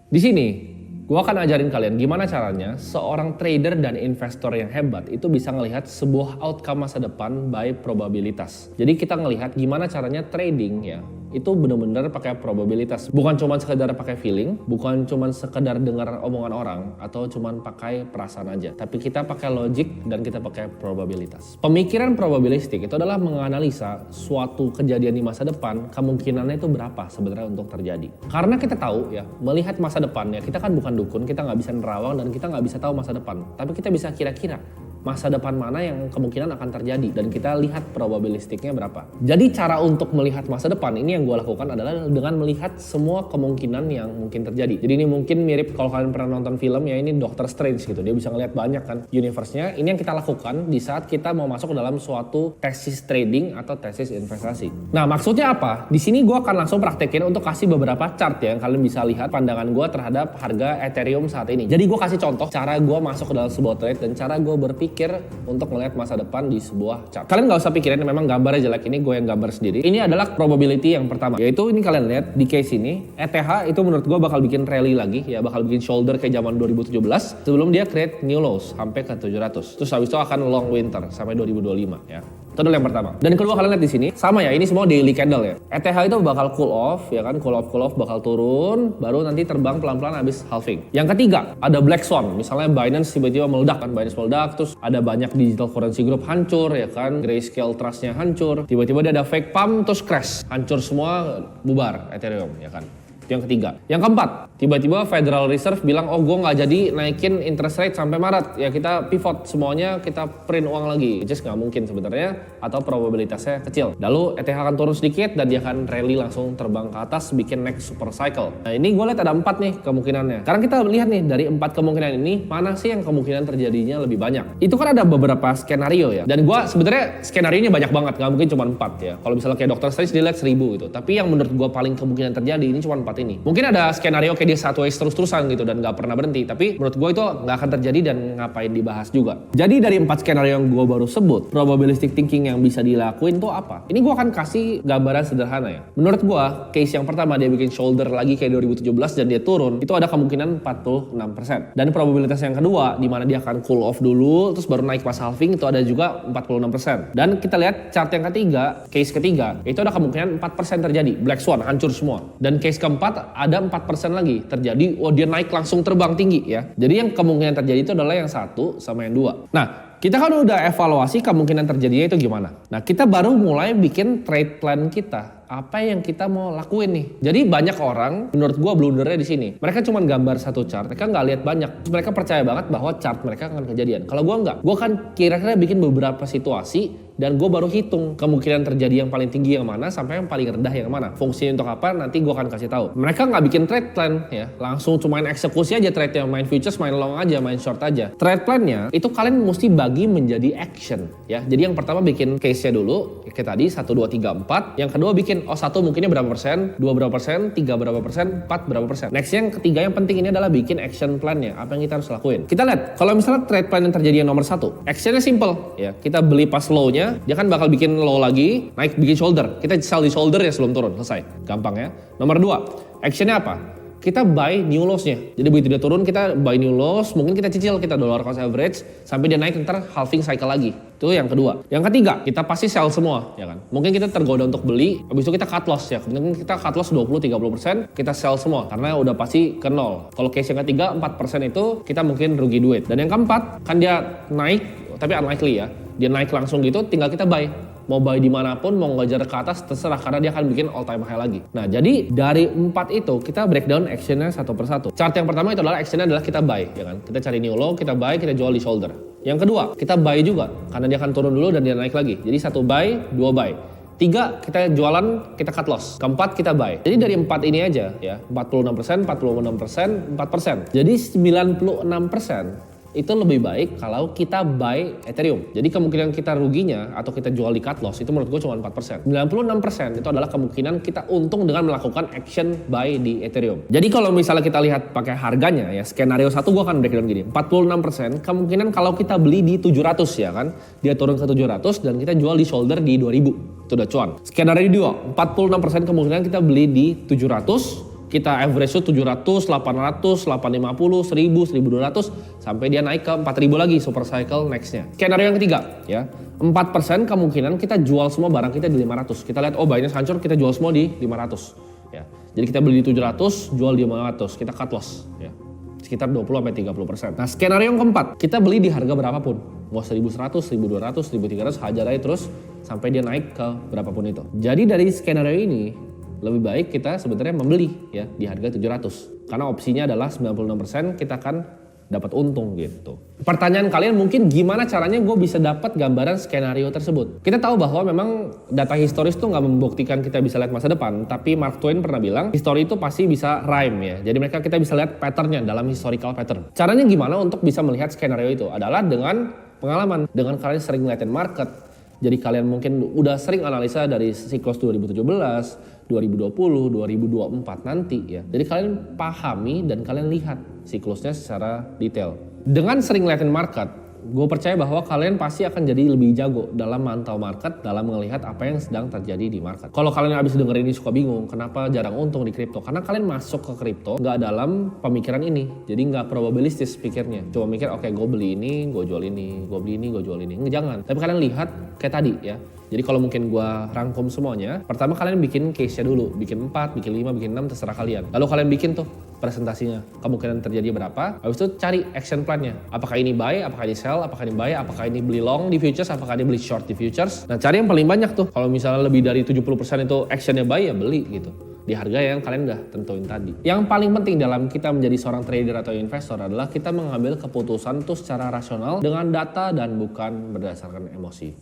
Di sini, gua akan ajarin kalian gimana caranya seorang trader dan investor yang hebat itu bisa ngelihat sebuah outcome masa depan by probabilitas. Jadi kita ngelihat gimana caranya trading ya, itu benar-benar pakai probabilitas. Bukan cuma sekedar pakai feeling, bukan cuma sekedar dengar omongan orang, atau cuma pakai perasaan aja. Tapi kita pakai logic dan kita pakai probabilitas. Pemikiran probabilistik itu adalah menganalisa suatu kejadian di masa depan, kemungkinannya itu berapa sebenarnya untuk terjadi. Karena kita tahu ya, melihat masa depannya, kita kan bukan dukun, kita nggak bisa nerawang dan kita nggak bisa tahu masa depan. Tapi kita bisa kira-kira masa depan mana yang kemungkinan akan terjadi dan kita lihat probabilistiknya berapa. Jadi cara untuk melihat masa depan ini yang gue lakukan adalah dengan melihat semua kemungkinan yang mungkin terjadi. Jadi ini mungkin mirip kalau kalian pernah nonton film ya, ini Doctor Strange gitu. Dia bisa ngelihat banyak kan universe-nya. Ini yang kita lakukan di saat kita mau masuk dalam suatu tesis trading atau tesis investasi. Nah, maksudnya apa? Di sini gue akan langsung praktekin untuk kasih beberapa chart ya yang kalian bisa lihat pandangan gue terhadap harga Ethereum saat ini. Jadi gue kasih contoh cara gue masuk ke dalam sebuah trade dan cara gue berpikir untuk melihat masa depan di sebuah chart. Kalian nggak usah pikirin memang gambarnya jelek, ini gue yang gambar sendiri. Ini adalah probability yang pertama, yaitu ini kalian lihat di case ini ETH itu menurut gue bakal bikin rally lagi ya, bakal bikin shoulder kayak zaman 2017 sebelum dia create new lows sampai ke 700. Terus habis itu akan long winter sampai 2025 ya. Itu adalah yang pertama. Dan kedua kalian lihat di sini sama ya, ini semua daily candle ya. ETH itu bakal cool off ya kan, cool off bakal turun, baru nanti terbang pelan-pelan habis halving. Yang ketiga ada black swan, misalnya Binance tiba-tiba meledak kan, Binance meledak, terus ada banyak digital currency group hancur ya kan, Grayscale Trust-nya hancur, tiba-tiba dia ada fake pump terus crash, hancur semua, bubar Ethereum ya kan. Yang ketiga. Yang keempat, tiba-tiba Federal Reserve bilang, oh gue nggak jadi naikin interest rate sampai Maret. Ya kita pivot semuanya, kita print uang lagi. Which is nggak mungkin sebenarnya, atau probabilitasnya kecil. Lalu ETH akan turun sedikit dan dia akan rally langsung terbang ke atas, bikin next super cycle. Nah ini gue lihat ada 4 nih kemungkinannya. Sekarang kita lihat nih, dari 4 kemungkinan ini, mana sih yang kemungkinan terjadinya lebih banyak. Itu kan ada beberapa skenario ya. Dan gue sebenarnya skenario-nya banyak banget, nggak mungkin cuma 4 ya. Kalau misalnya kayak Dr. Strange dia lihat 1000 gitu. Tapi yang menurut gue paling kemungkinan terjadi ini cuma 4 ini. Mungkin ada skenario kayak dia sideways terus-terusan gitu dan gak pernah berhenti, tapi menurut gue itu gak akan terjadi dan ngapain dibahas juga. Jadi dari 4 skenario yang gue baru sebut, probabilistic thinking yang bisa dilakuin tuh apa? Ini gue akan kasih gambaran sederhana ya. Menurut gue, case yang pertama dia bikin shoulder lagi kayak 2017 dan dia turun, itu ada kemungkinan 46%. Dan probabilitas yang kedua, di mana dia akan cool off dulu, terus baru naik pas halving, itu ada juga 46%. Dan kita lihat chart yang ketiga, case ketiga, itu ada kemungkinan 4% terjadi, black swan, hancur semua. Dan case keempat, ada 4% lagi terjadi, dia naik langsung terbang tinggi ya. Jadi yang kemungkinan terjadi itu adalah yang 1 sama yang 2. Nah, kita kan udah evaluasi kemungkinan terjadinya itu gimana. Nah, kita baru mulai bikin trade plan kita. Apa yang kita mau lakuin nih? Jadi banyak orang, menurut gua blundernya di sini. Mereka cuma gambar satu chart, mereka nggak lihat banyak. Terus mereka percaya banget bahwa chart mereka akan kejadian. Kalau gua nggak, gua kan kira-kira bikin beberapa situasi dan gue baru hitung kemungkinan terjadi yang paling tinggi yang mana sampai yang paling rendah yang mana. Fungsinya untuk apa? Nanti gue akan kasih tahu. Mereka nggak bikin trade plan ya, langsung cuma main eksekusi aja trade-nya, main futures, main long aja, main short aja. Trade plan-nya itu kalian mesti bagi menjadi action ya. Jadi yang pertama bikin case-nya dulu, kayak tadi 1, 2, 3, 4. Yang kedua bikin, 1 mungkinnya berapa persen, 2 berapa persen, 3 berapa persen, 4 berapa persen. Next yang ketiga yang penting ini adalah bikin action plan-nya. Apa yang kita harus lakuin? Kita lihat, kalau misalnya trade plan yang terjadi yang nomor 1, action-nya simple ya. Kita beli pas low-nya, dia kan bakal bikin low lagi, naik bikin shoulder. Kita sell di shoulder ya sebelum turun, selesai. Gampang ya. Nomor 2, actionnya apa? Kita buy new lows-nya. Jadi begitu dia turun, kita buy new lows, mungkin kita cicil, kita dollar cost average, sampai dia naik ntar halving cycle lagi. Itu yang kedua. Yang ketiga, kita pasti sell semua, ya kan? Mungkin kita tergoda untuk beli, habis itu kita cut loss ya. Mungkin kita cut loss 20-30%, kita sell semua, karena udah pasti ke nol. Kalau case yang ketiga, 4% itu kita mungkin rugi duit. Dan yang keempat, kan dia naik, tapi unlikely ya. Dia naik langsung gitu, tinggal kita buy. Mau buy dimanapun, mau ngejar ke atas, terserah, karena dia akan bikin all time high lagi. Nah, jadi dari 4 itu, kita breakdown actionnya satu persatu. Chart yang pertama itu adalah actionnya adalah kita buy, ya kan? Kita cari new low, kita buy, kita jual di shoulder. Yang kedua, kita buy juga, karena dia akan turun dulu dan dia naik lagi. Jadi 1 buy, 2 buy. 3, kita jualan, kita cut loss. Keempat, kita buy. Jadi dari 4 ini aja, ya, 46%, 46%, 4%. Jadi 96% itu lebih baik kalau kita buy Ethereum. Jadi kemungkinan kita ruginya atau kita jual di cut loss itu menurut gue cuma 4%. 96% itu adalah kemungkinan kita untung dengan melakukan action buy di Ethereum. Jadi kalau misalnya kita lihat pakai harganya ya, skenario 1 gue akan breakdown gini. 46% kemungkinan kalau kita beli di 700 ya kan. Dia turun ke 700 dan kita jual di shoulder di 2000. Itu udah cuan. Skenario 2, 46% kemungkinan kita beli di 700 Kita average itu 700, 800, 850, 1000, 1200 sampai dia naik ke 4000 lagi super cycle nextnya. Skenario yang ketiga ya, 4% kemungkinan kita jual semua barang kita di 500. Kita lihat oh buynya hancur, kita jual semua di 500 ya. Jadi kita beli di 700, jual di 500, kita cut loss ya. Sekitar 20-30%. Nah skenario yang keempat, kita beli di harga berapapun. Mau 1100, 1200, 1300, hajar aja terus sampai dia naik ke berapapun itu. Jadi dari skenario ini, lebih baik kita sebenarnya membeli ya di harga 700. Karena opsinya adalah 96% kita akan dapat untung gitu. Pertanyaan kalian mungkin gimana caranya gue bisa dapat gambaran skenario tersebut? Kita tahu bahwa memang data historis tuh nggak membuktikan kita bisa lihat masa depan, tapi Mark Twain pernah bilang history itu pasti bisa rhyme ya. Jadi kita bisa lihat patternnya dalam historical pattern. Caranya gimana untuk bisa melihat skenario itu? Adalah dengan pengalaman, dengan kalian sering ngeliatin market. Jadi kalian mungkin udah sering analisa dari siklus 2017, 2020, 2024 nanti ya. Jadi kalian pahami dan kalian lihat siklusnya secara detail. Dengan sering ngeliatin market, gue percaya bahwa kalian pasti akan jadi lebih jago dalam mantau market, dalam melihat apa yang sedang terjadi di market. Kalau kalian habis dengerin ini suka bingung, kenapa jarang untung di kripto? Karena kalian masuk ke kripto nggak dalam pemikiran ini. Jadi nggak probabilistis pikirnya. Cuma mikir, oke, gue beli ini, gue jual ini, gue beli ini, gue jual ini. Jangan. Tapi kalian lihat kayak tadi ya. Jadi kalau mungkin gue rangkum semuanya, pertama kalian bikin case-nya dulu. Bikin 4, bikin 5, bikin 6, terserah kalian. Lalu kalian bikin tuh presentasinya. Kemungkinan terjadi berapa. Habis itu cari action plan-nya. Apakah ini buy, apakah ini sell, apakah ini buy, apakah ini beli long di futures, apakah ini beli short di futures. Nah cari yang paling banyak tuh. Kalau misalnya lebih dari 70% itu action-nya buy ya beli gitu. Di harga yang kalian udah tentuin tadi. Yang paling penting dalam kita menjadi seorang trader atau investor adalah kita mengambil keputusan tuh secara rasional dengan data dan bukan berdasarkan emosi.